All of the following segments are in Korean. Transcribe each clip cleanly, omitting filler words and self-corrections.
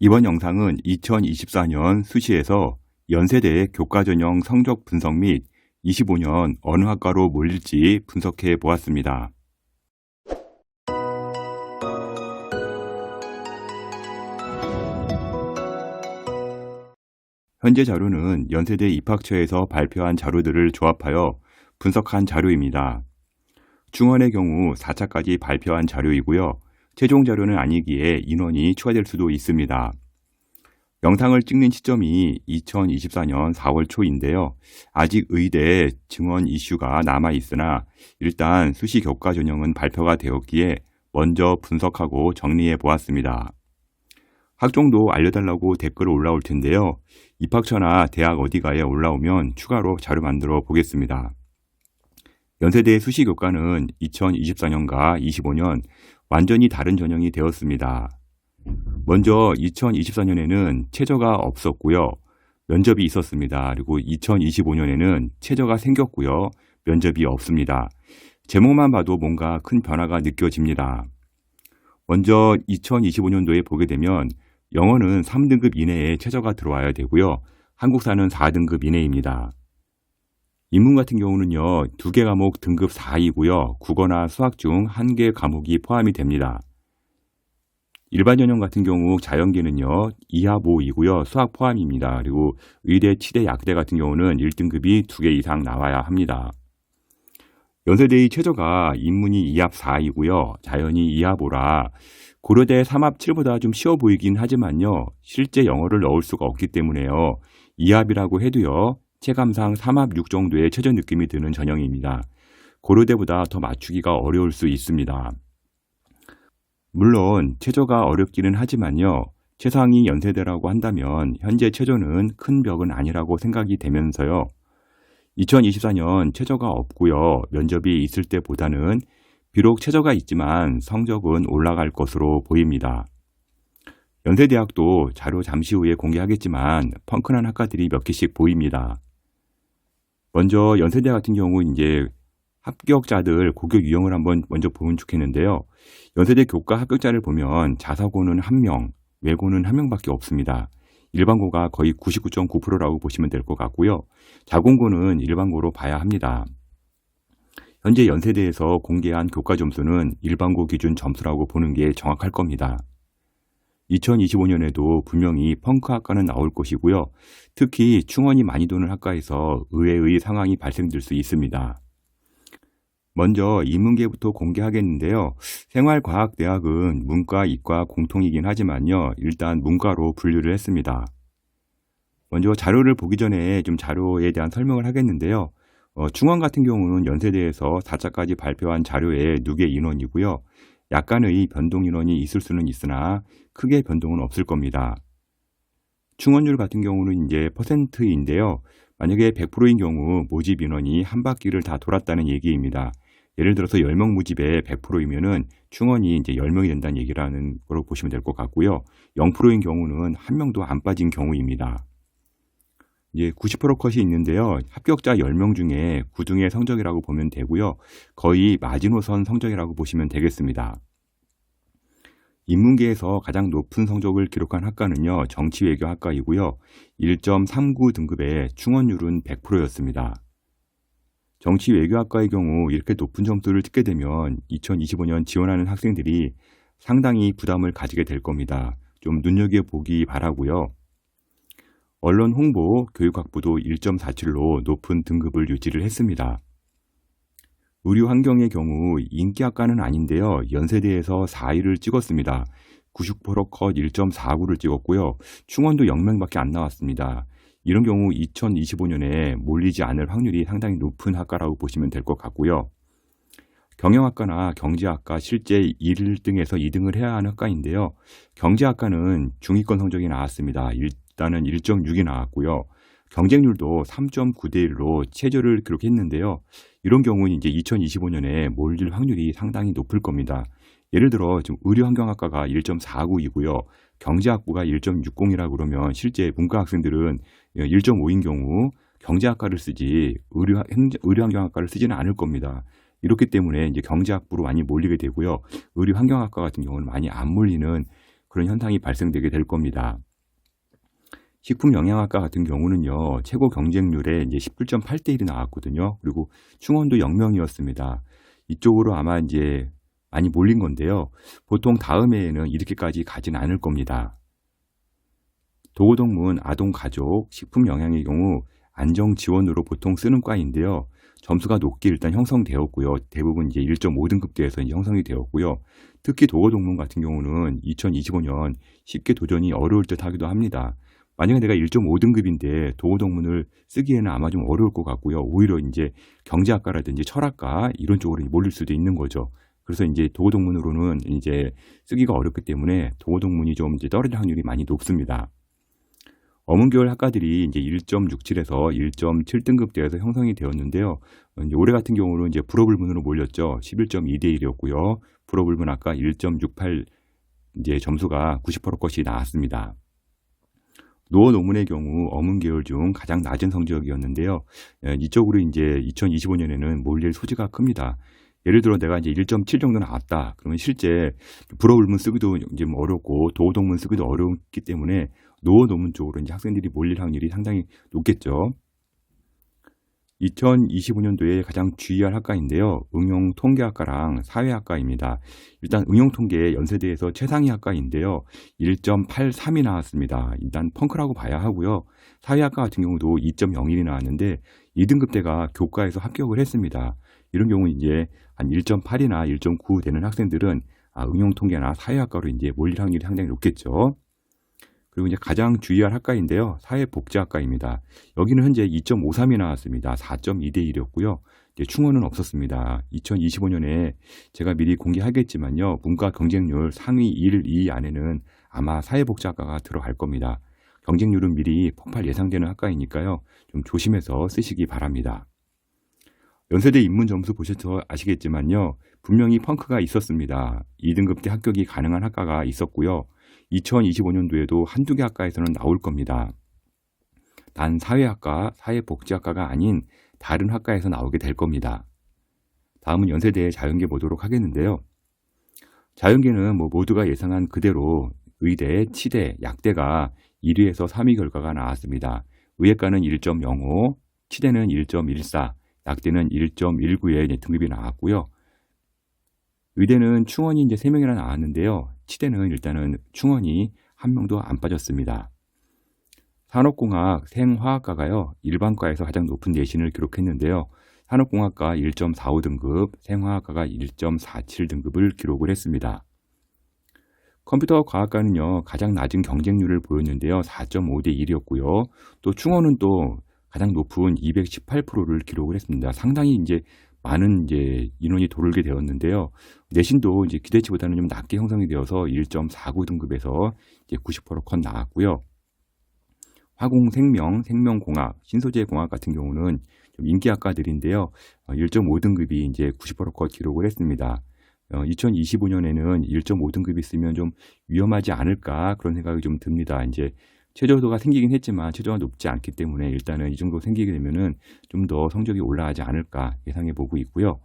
이번 영상은 2024년 수시에서 연세대 교과전형 성적 분석 및 25년 어느 학과로 몰릴지 분석해 보았습니다. 현재 자료는 연세대 입학처에서 발표한 자료들을 조합하여 분석한 자료입니다. 중원의 경우 4차까지 발표한 자료이고요. 최종 자료는 아니기에 인원이 추가될 수도 있습니다. 영상을 찍는 시점이 2024년 4월 초인데요. 아직 의대 증원 이슈가 남아있으나 일단 수시 교과 전형은 발표가 되었기에 먼저 분석하고 정리해 보았습니다. 학종도 알려달라고 댓글 올라올 텐데요. 입학처나 대학 어디가에 올라오면 추가로 자료 만들어 보겠습니다. 연세대 수시 교과는 2024년과 25년 완전히 다른 전형이 되었습니다. 먼저 2024년에는 최저가 없었고요. 면접이 있었습니다. 그리고 2025년에는 최저가 생겼고요. 면접이 없습니다. 제목만 봐도 뭔가 큰 변화가 느껴집니다. 먼저 2025년도에 보게 되면 영어는 3등급 이내에 최저가 들어와야 되고요. 한국사는 4등급 이내입니다. 인문 같은 경우는요. 2개 과목 등급 4이고요. 국어나 수학 중 1개 과목이 포함이 됩니다. 일반 전형 같은 경우 자연계는요. 2합 5이고요. 수학 포함입니다. 그리고 의대, 치대, 약대 같은 경우는 1등급이 2개 이상 나와야 합니다. 연세대의 최저가 인문이 2합 4이고요. 자연이 2합 5라 고려대 3합 7보다 좀 쉬워 보이긴 하지만요. 실제 영어를 넣을 수가 없기 때문에요. 2합이라고 해도요. 체감상 3합 6 정도의 최저 느낌이 드는 전형입니다. 고려대보다 더 맞추기가 어려울 수 있습니다. 물론 최저가 어렵기는 하지만요. 최상위 연세대라고 한다면 현재 최저는 큰 벽은 아니라고 생각이 되면서요. 2024년 최저가 없고요. 면접이 있을 때보다는 비록 최저가 있지만 성적은 올라갈 것으로 보입니다. 연세대학도 자료 잠시 후에 공개하겠지만 펑크난 학과들이 몇 개씩 보입니다. 먼저 연세대 같은 경우 이제 합격자들 고교 유형을 한번 먼저 보면 좋겠는데요. 연세대 교과 합격자를 보면 자사고는 1명, 외고는 1명밖에 없습니다. 일반고가 거의 99.9%라고 보시면 될 것 같고요. 자공고는 일반고로 봐야 합니다. 현재 연세대에서 공개한 교과 점수는 일반고 기준 점수라고 보는 게 정확할 겁니다. 2025년에도 분명히 펑크 학과는 나올 것이고요. 특히 충원이 많이 도는 학과에서 의외의 상황이 발생될 수 있습니다. 먼저 인문계부터 공개하겠는데요. 생활과학대학은 문과, 이과 공통이긴 하지만요. 일단 문과로 분류를 했습니다. 먼저 자료를 보기 전에 좀 자료에 대한 설명을 하겠는데요. 충원 같은 경우는 연세대에서 4차까지 발표한 자료의 누계 인원이고요. 약간의 변동 인원이 있을 수는 있으나 크게 변동은 없을 겁니다. 충원율 같은 경우는 이제 퍼센트인데요. 만약에 100%인 경우 모집 인원이 한 바퀴를 다 돌았다는 얘기입니다. 예를 들어서 10명 모집에 100%이면은 충원이 이제 10명이 된다는 얘기라는 거로 보시면 될 것 같고요. 0%인 경우는 한 명도 안 빠진 경우입니다. 이제 90% 컷이 있는데요. 합격자 10명 중에 9등의 성적이라고 보면 되고요. 거의 마지노선 성적이라고 보시면 되겠습니다. 인문계에서 가장 높은 성적을 기록한 학과는요. 정치외교학과이고요. 1.39 등급의 충원율은 100%였습니다. 정치외교학과의 경우 이렇게 높은 점수를 찍게 되면 2025년 지원하는 학생들이 상당히 부담을 가지게 될 겁니다. 좀 눈여겨보기 바라고요. 언론 홍보 교육학부도 1.47로 높은 등급을 유지를 했습니다. 의료 환경의 경우 인기학과는 아닌데요. 연세대에서 4위를 찍었습니다. 90% 컷 1.49를 찍었고요. 충원도 0명밖에 안 나왔습니다. 이런 경우 2025년에 몰리지 않을 확률이 상당히 높은 학과라고 보시면 될 것 같고요. 경영학과나 경제학과 실제 1등에서 2등을 해야 하는 학과인데요. 경제학과는 중위권 성적이 나왔습니다. 일단은 1.6이 나왔고요. 경쟁률도 3.9대 1로 최저를 기록했는데요. 이런 경우는 이제 2025년에 몰릴 확률이 상당히 높을 겁니다. 예를 들어 지금 의료환경학과가 1.49이고요. 경제학부가 1.60이라 그러면 실제 문과 학생들은 1.5인 경우 경제학과를 쓰지 의료환경학과를 쓰지는 않을 겁니다. 이렇기 때문에 이제 경제학부로 많이 몰리게 되고요. 의료환경학과 같은 경우는 많이 안 몰리는 그런 현상이 발생되게 될 겁니다. 식품영양학과 같은 경우는요, 최고 경쟁률에 이제 17.8대 1이 나왔거든요. 그리고 충원도 0명이었습니다. 이쪽으로 아마 이제 많이 몰린 건데요. 보통 다음 해에는 이렇게까지 가진 않을 겁니다. 도고동문 아동가족 식품영양의 경우 안정지원으로 보통 쓰는 과인데요. 점수가 높게 일단 형성되었고요. 대부분 이제 1.5등급대에서 형성이 되었고요. 특히 도고동문 같은 경우는 2025년 쉽게 도전이 어려울 듯 하기도 합니다. 만약에 내가 1.5등급인데 도고동문을 쓰기에는 아마 좀 어려울 것 같고요. 오히려 이제 경제학과라든지 철학과 이런 쪽으로 몰릴 수도 있는 거죠. 그래서 이제 도고동문으로는 이제 쓰기가 어렵기 때문에 도고동문이 좀 이제 떨어질 확률이 많이 높습니다. 어문계열 학과들이 이제 1.67에서 1.7등급대에서 형성이 되었는데요. 이제 올해 같은 경우는 이제 불어불문으로 몰렸죠. 11.2대 1이었고요. 불어불문 학과 1.68 이제 점수가 90%컷이 나왔습니다. 노어 논문의 경우 어문계열 중 가장 낮은 성적이었는데요. 이쪽으로 이제 2025년에는 몰릴 소지가 큽니다. 예를 들어 내가 이제 1.7 정도 나왔다. 그러면 실제 불어불문 쓰기도 이제 어렵고 도어동문 쓰기도 어렵기 때문에 노어 논문 쪽으로 이제 학생들이 몰릴 확률이 상당히 높겠죠. 2025년도에 가장 주의할 학과인데요. 응용통계학과랑 사회학과입니다. 일단 응용통계 연세대에서 최상위 학과인데요. 1.83이 나왔습니다. 일단 펑크라고 봐야 하고요. 사회학과 같은 경우도 2.01이 나왔는데 2등급대가 교과에서 합격을 했습니다. 이런 경우 이제 한 1.8이나 1.9 되는 학생들은 응용통계나 사회학과로 이제 몰릴 확률이 상당히 높겠죠. 그리고 이제 가장 주의할 학과인데요. 사회복지학과입니다. 여기는 현재 2.53이 나왔습니다. 4.2대 1이었고요. 충원은 없었습니다. 2025년에 제가 미리 공개하겠지만요. 문과 경쟁률 상위 1, 2 안에는 아마 사회복지학과가 들어갈 겁니다. 경쟁률은 미리 폭발 예상되는 학과이니까요. 좀 조심해서 쓰시기 바랍니다. 연세대 입문 점수 보셔서 아시겠지만요. 분명히 펑크가 있었습니다. 2등급대 합격이 가능한 학과가 있었고요. 2025년도에도 한두 개 학과에서는 나올 겁니다. 단 사회학과, 사회복지학과가 아닌 다른 학과에서 나오게 될 겁니다. 다음은 연세대의 자연계 보도록 하겠는데요. 자연계는 모두가 예상한 그대로 의대, 치대, 약대가 1위에서 3위 결과가 나왔습니다. 의예과는 1.05, 치대는 1.14, 약대는 1.19의 등급이 나왔고요. 의대는 충원이 이제 3명이나 나왔는데요. 치대는 일단은 충원이 1명도 안 빠졌습니다. 산업공학, 생화학과가요. 일반과에서 가장 높은 내신을 기록했는데요. 산업공학과 1.45등급, 생화학과가 1.47등급을 기록을 했습니다. 컴퓨터과학과는요. 가장 낮은 경쟁률을 보였는데요. 4.5대 1이었고요. 또 충원은 또 가장 높은 218%를 기록을 했습니다. 상당히 이제 많은 이제 인원이 도르게 되었는데요. 내신도 이제 기대치보다는 좀 낮게 형성이 되어서 1.49등급에서 이제 90%컷 나왔고요. 화공생명, 생명공학, 신소재공학 같은 경우는 좀 인기 학과들인데요. 1.5등급이 이제 90%컷 기록을 했습니다. 2025년에는 1.5등급이 있으면 좀 위험하지 않을까 그런 생각이 좀 듭니다. 이제 최저도가 생기긴 했지만 최저가 높지 않기 때문에 일단은 이 정도 생기게 되면은 좀 더 성적이 올라가지 않을까 예상해 보고 있고요.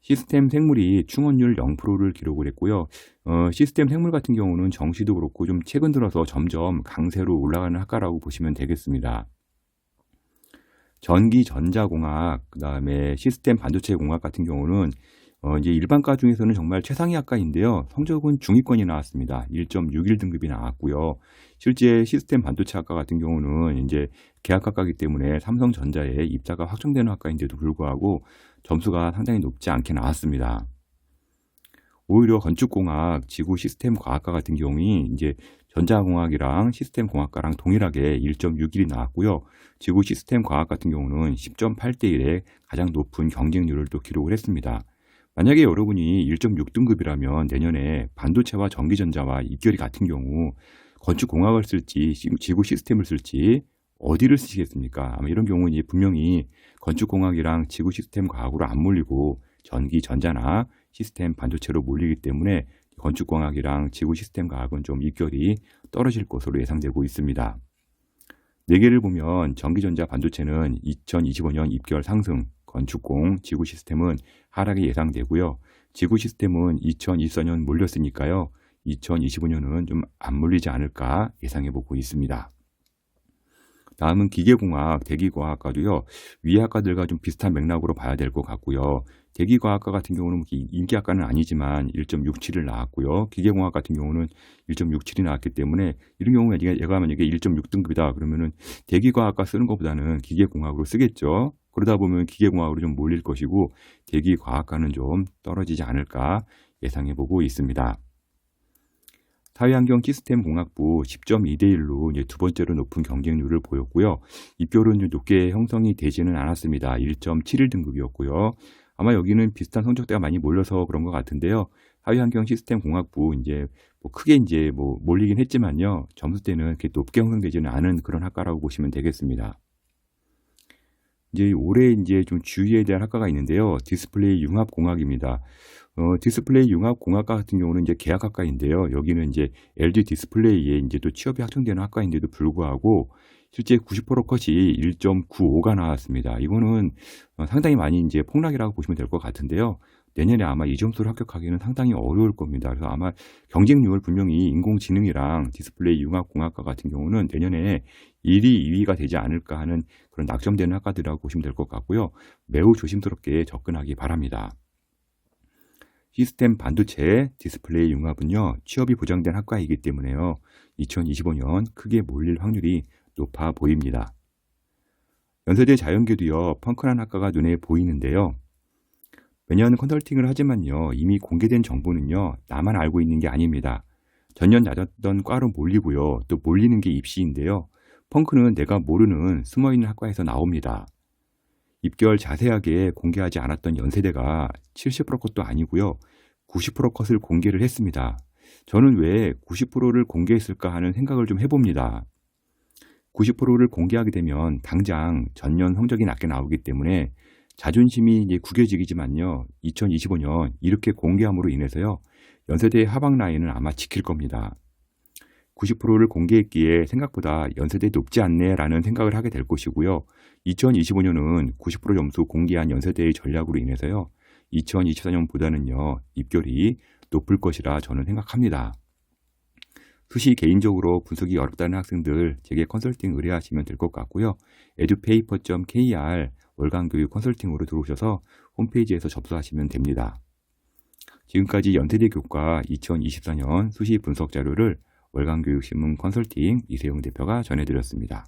시스템 생물이 충원율 0%를 기록을 했고요. 시스템 생물 같은 경우는 정시도 그렇고 좀 최근 들어서 점점 강세로 올라가는 학과라고 보시면 되겠습니다. 전기전자공학, 그 다음에 시스템 반도체공학 같은 경우는 이제 일반과 중에서는 정말 최상위 학과인데요. 성적은 중위권이 나왔습니다. 1.61등급이 나왔고요. 실제 시스템 반도체 학과 같은 경우는 이제 계약학과이기 때문에 삼성전자에 입사가 확정되는 학과인데도 불구하고 점수가 상당히 높지 않게 나왔습니다. 오히려 건축공학, 지구 시스템 과학과 같은 경우는 이제 전자공학이랑 시스템 공학과랑 동일하게 1.61이 나왔고요. 지구 시스템 과학 같은 경우는 10.8대 1의 가장 높은 경쟁률을 또 기록을 했습니다. 만약에 여러분이 1.6등급이라면 내년에 반도체와 전기전자와 입결이 같은 경우 건축공학을 쓸지 지구 시스템을 쓸지 어디를 쓰시겠습니까? 아마 이런 경우는 분명히 건축공학이랑 지구 시스템 과학으로 안 몰리고 전기전자나 시스템 반도체로 몰리기 때문에 건축공학이랑 지구 시스템 과학은 좀 입결이 떨어질 것으로 예상되고 있습니다. 4개를 보면 전기전자 반도체는 2025년 입결 상승, 건축공, 지구 시스템은 하락이 예상되고요. 지구 시스템은 2024년 몰렸으니까요. 2025년은 좀 안 몰리지 않을까 예상해 보고 있습니다. 다음은 기계공학, 대기과학과도요. 위의 학과들과 좀 비슷한 맥락으로 봐야 될 것 같고요. 대기과학과 같은 경우는 인기학과는 아니지만 1.67을 나왔고요. 기계공학 같은 경우는 1.67이 나왔기 때문에 이런 경우에 얘가 만약에 1.6등급이다 그러면은 대기과학과 쓰는 것보다는 기계공학으로 쓰겠죠. 그러다 보면 기계공학으로 좀 몰릴 것이고 대기과학과는 좀 떨어지지 않을까 예상해 보고 있습니다. 사회환경 시스템 공학부 10.2대 1로 이제 두 번째로 높은 경쟁률을 보였고요. 입결은 좀 높게 형성이 되지는 않았습니다. 1.71 등급이었고요. 아마 여기는 비슷한 성적대가 많이 몰려서 그런 것 같은데요. 사회환경 시스템 공학부 이제 뭐 크게 이제 뭐 몰리긴 했지만요. 점수대는 그렇게 높게 형성되지는 않은 그런 학과라고 보시면 되겠습니다. 이제 올해 이제 좀 주의해야 될 학과가 있는데요. 디스플레이 융합공학입니다. 디스플레이 융합공학과 같은 경우는 이제 계약학과인데요. 여기는 이제 LG 디스플레이에 이제 또 취업이 확정되는 학과인데도 불구하고 실제 90% 컷이 1.95가 나왔습니다. 이거는 상당히 많이 이제 폭락이라고 보시면 될 것 같은데요. 내년에 아마 이 점수를 합격하기는 상당히 어려울 겁니다. 그래서 아마 경쟁률 분명히 인공지능이랑 디스플레이 융합공학과 같은 경우는 내년에 1위, 2위가 되지 않을까 하는 그런 낙점되는 학과들이라고 보시면 될 것 같고요. 매우 조심스럽게 접근하기 바랍니다. 시스템 반도체 디스플레이 융합은요. 취업이 보장된 학과이기 때문에요. 2025년 크게 몰릴 확률이 높아 보입니다. 연세대 자연계도요. 펑크난 학과가 눈에 보이는데요. 매년 컨설팅을 하지만요. 이미 공개된 정보는요. 나만 알고 있는 게 아닙니다. 전년 낮았던 과로 몰리고요. 또 몰리는 게 입시인데요. 펑크는 내가 모르는 숨어있는 학과에서 나옵니다. 입결 자세하게 공개하지 않았던 연세대가 70% 컷도 아니고요. 90% 컷을 공개를 했습니다. 저는 왜 90%를 공개했을까 하는 생각을 좀 해봅니다. 90%를 공개하게 되면 당장 전년 성적이 낮게 나오기 때문에 자존심이 이제 구겨지기지만요. 2025년 이렇게 공개함으로 인해서요. 연세대의 하방 라인은 아마 지킬 겁니다. 90%를 공개했기에 생각보다 연세대 높지 않네 라는 생각을 하게 될 것이고요. 2025년은 90% 점수 공개한 연세대의 전략으로 인해서요. 2024년보다는요. 입결이 높을 것이라 저는 생각합니다. 수시 개인적으로 분석이 어렵다는 학생들 제게 컨설팅 의뢰하시면 될 것 같고요. edupaper.kr 월간교육 컨설팅으로 들어오셔서 홈페이지에서 접수하시면 됩니다. 지금까지 연세대 교과 2024년 수시 분석 자료를 월간교육신문 컨설팅 이세용 대표가 전해드렸습니다.